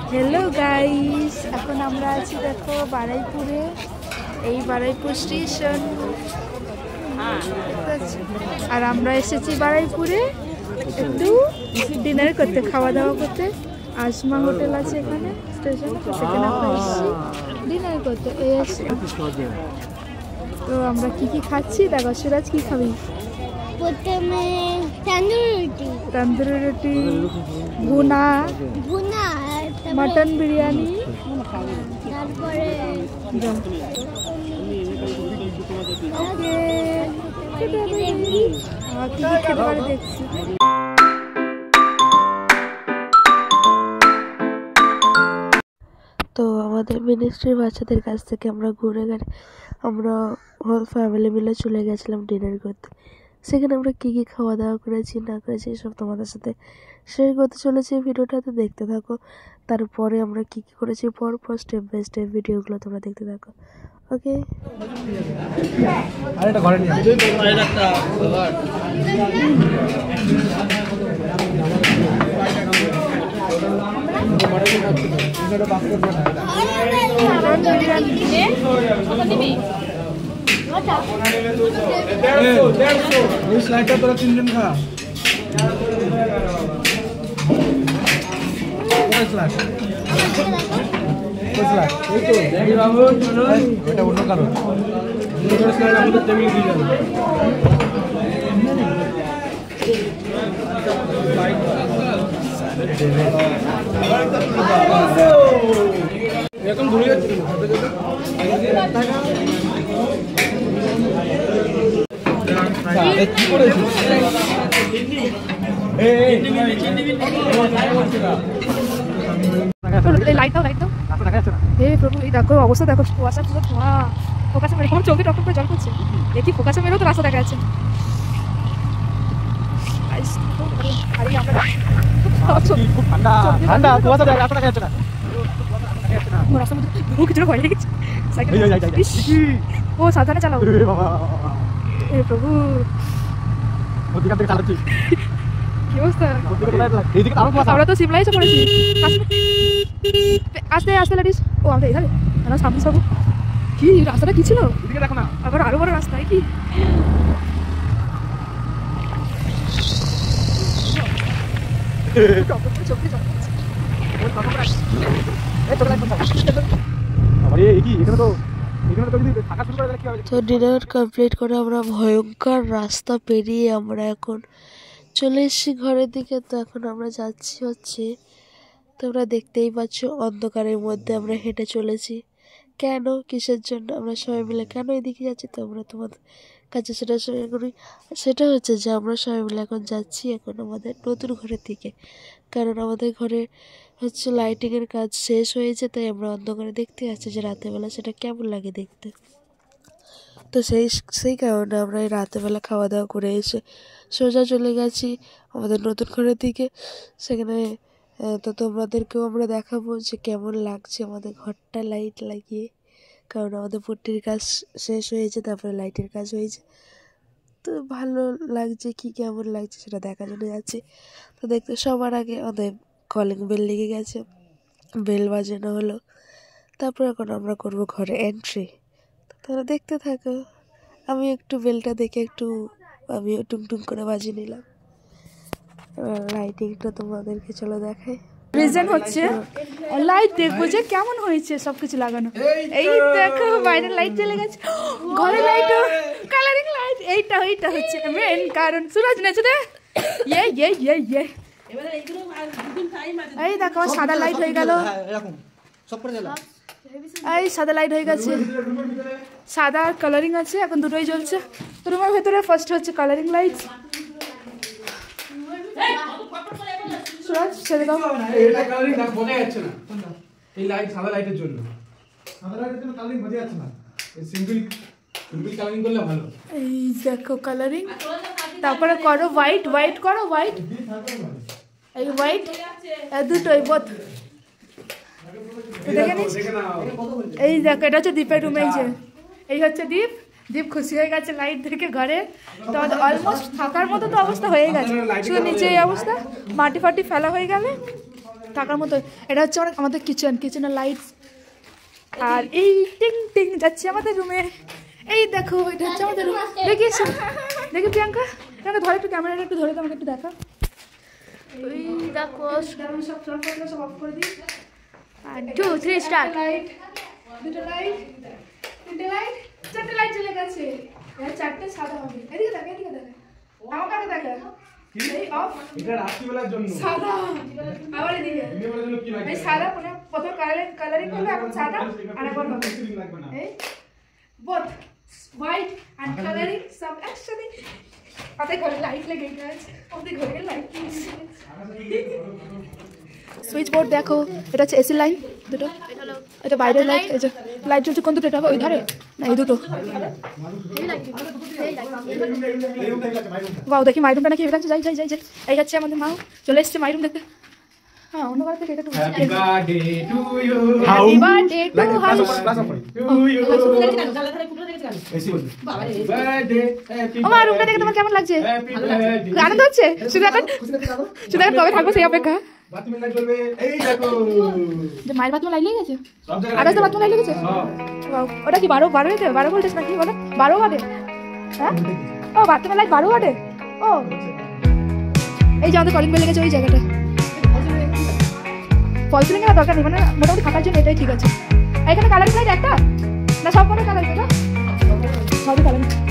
Hello guys এখন আমরা আছি দেখো বারাইপুরে এই বারাইপুর স্টেশন আর আমরা এসেছি বারাইপুরে একটু ডিনার করতে খাওয়া দাওয়া করতে আসমা হোটেল আছে এখানে স্টেশনে সেখানে আমরা এসেছি ডিনার করতে তো আমরা কি কি খাচ্ছি দেখো সিরাজ কি খাবি প্রথমে तंदूरी रोटी भुना मटन बिरयानी তো আমাদের মিনিস্ট্রির বাচ্চাদের কাছ থেকে আমরা ঘুরে গেলে আমরা হোল ফ্যামিলি মিলে চলে গেছিলাম ডিনার করতে সেখানে আমরা কী কী খাওয়া দাওয়া করেছি না করেছি সব তোমাদের সাথে শেয়ার করতে চলেছি ভিডিওটাতে দেখতে থাকো তারপরে আমরা কী কী করেছি পরপর স্টেপ বাই স্টেপ ভিডিওগুলো তোমরা দেখতে থাকো ওকে আরেটা ঘরে নিয়ে এখন ঘুরে যাচ্ছে দেখো অবস্থা দেখো কুয়াশা পুরো ধোঁয়া ফোকাসে মেরে আমার চোখে টক করে জল করছে দেখি ফোকাসে মেরেও তো রাস্তা দেখা যাচ্ছে ও সাবধানে চালাও প্রভু কি অবস্থা আমরা তো সিমলাই এসে পড়েছি আস্তে আস্তে লাডিস ও আমরা এখানে সামনে সব কি রাস্তাটা কি ছিল দেখো না আবার আরো বড় রাস্তায় কি তো ডিনার কমপ্লিট করে আমরা ভয়ঙ্কর রাস্তা পেরিয়ে আমরা এখন চলে এসেছি ঘরের দিকে তো এখন আমরা যাচ্ছি হচ্ছে তোমরা দেখতেই পাচ্ছ অন্ধকারের মধ্যে আমরা হেঁটে চলেছি কেন কিসের জন্য আমরা সবাই মিলে কেন এদিকে যাচ্ছি তো আমরা তোমাদের কাছে সেটা শেয়ার করি সেটা হচ্ছে যে আমরা সবাই মিলে এখন যাচ্ছি এখন আমাদের নতুন ঘরের দিকে কারণ আমাদের ঘরে হচ্ছে লাইটিংয়ের কাজ শেষ হয়েছে তাই আমরা অন্ধকারে দেখতে যাচ্ছি যে রাতেরবেলা সেটা কেমন লাগে দেখতে তো সেই কারণে আমরা এই রাতেরবেলা খাওয়া দাওয়া করে এসে সোজা চলে গেছি আমাদের নতুন ঘরের দিকে সেখানে তো তোমাদেরকেও আমরা দেখাবো যে কেমন লাগছে আমাদের ঘরটা লাইট লাগিয়ে কারণ আমাদের পুট্টির কাজ শেষ হয়েছে তারপরে লাইটের কাজ হয়েছে তো ভালো লাগছে কি কেমন লাগছে সেটা দেখার জন্য যাচ্ছি তো দেখতে সবার আগে আমাদের কলিং বেল লেগে গেছে বেল বাজানো হলো তারপর এখন আমরা করব ঘরে এন্ট্রি তোমরা দেখতে থাকো আমি একটু বেলটা দেখে একটু আমিও টুংটুং করে বাজিয়ে নিলাম লাইটিংটা তোমাদেরকে চলো দেখাই প্রেজেন্ট হচ্ছে লাইট দেখবো যে কেমন হয়েছে সবকিছু লাগানো এই দেখো বাইরে লাইট জ্বলে গেছে ঘরে লাইট কালারিং লাইট এইটা হচ্ছে মেন কারণ সুরজ নেছে দে ইয়ে এই দেখো সাদা লাইট হয়ে গেল এই সাদা লাইট হয়ে গেছে সাদা কালারিং আছে এখন দুটোই জ্বলছে রুমের ভেতরে ফার্স্ট হচ্ছে কালারিং লাইট সুরজ ছেড়ে দাও এটা কালারিং না বোঝা যাচ্ছে না এই লাইট সাদা লাইটের জন্য কালারিং বোঝা যাচ্ছে না এই সিম্পল কালারিং করলে ভালো এই দেখো কালারিং তারপরে করো হোয়াইট করো হোয়াইট এই হোয়াইট দুটোই বোথ দেখে নিস এই দেখো এটা হচ্ছে দীপের রুমে এই হচ্ছে দীপ দীপ খুশি হয়ে গেছে লাইট দেখে ঘরে তো আমাদের অলমোস্ট থাকার মতো তো অবস্থা হয়ে গেছে শুধু নিচে এই অবস্থা মাটি ফাটি ফেলা হয়ে গেলে থাকার মতো। এটা হচ্ছে আমাদের কিচেনের লাইটস। আর এই টিং টিং যাচ্ছে আমাদের রুমে। এই দেখো এটা হচ্ছে আমাদের রুম। দেখিয়েছো দেখি প্রিয়াঙ্কা ধরে একটু ক্যামেরাটা একটু ধরে আমাকে একটু দেখা। ওই দেখো সব অফ করে দিই। 1 2 3 স্টার্ট। দুটো লাইট, তিনটে লাইট, চারটে লাইট জ্বলে গেছে। এবার চারটে সাদা হবে। এদিকে দেখা আমাকে আগে দেখা। এই অফ। এটা রাত্রিবেলার জন্য সাদা। আবার এদিকে দিনের জন্য কি লাগবে? এই সাদা কোনো প্রথম কালারিং করলে এখন সাদা আর এখন হবে এই বোথ হোয়াইট এন্ড কালারিং সব একসাথে। আমাদের ঘরে লাইট লেগে গেছে। আমাদের ঘরে লাইট সুইচ বোর্ড দেখো। এটা হচ্ছে এসি লাইন দুটো। এটা বাইরের লাইট। এই যে লাইট জ্বলছে কোন দুটো? এটা ওই ধারে না এই দুটো? বাউ দেখি মাইরুমটা নাকি এখানে যাই যাই যাই যাই। এই যাচ্ছে আমাদের মা চলে এসেছে মাইরুম দেখতে। হ্যাঁ অন্য ঘর থেকে এটা একটু happy birthday to you. Happy birthday to how you. এসি বল। Birthday happy. আমার রুমটা দেখে তোমার কেমন লাগছে? Happy birthday. আনন্দ হচ্ছে? শুধু এখন কবে থাকবো সেই অপেক্ষা। বাথরুমে লাইট জ্বলবে। এই দেখো যে মায়ের বাথরুমে লাইট লেগে গেছে। সব জায়গায় আর তো বাথরুমে লাইট লেগেছে। হ্যাঁ ওটা কি 12 ভোল্টেজ নাকি বলো? 12 ওয়াটে? হ্যাঁ ও বাথরুমে লাইট 12 ওয়াটে। ও এই যে আমাদের কলিং বেল লেগেছে ওই জায়গাটা। ফল সিলিং এর দরকার নেই, মানে মোটামুটি থাকার জন্য এটাই ঠিক আছে। এখানে কালারিং লাইট একটা না সব কোনো কালার? এটা সবই কালারিং।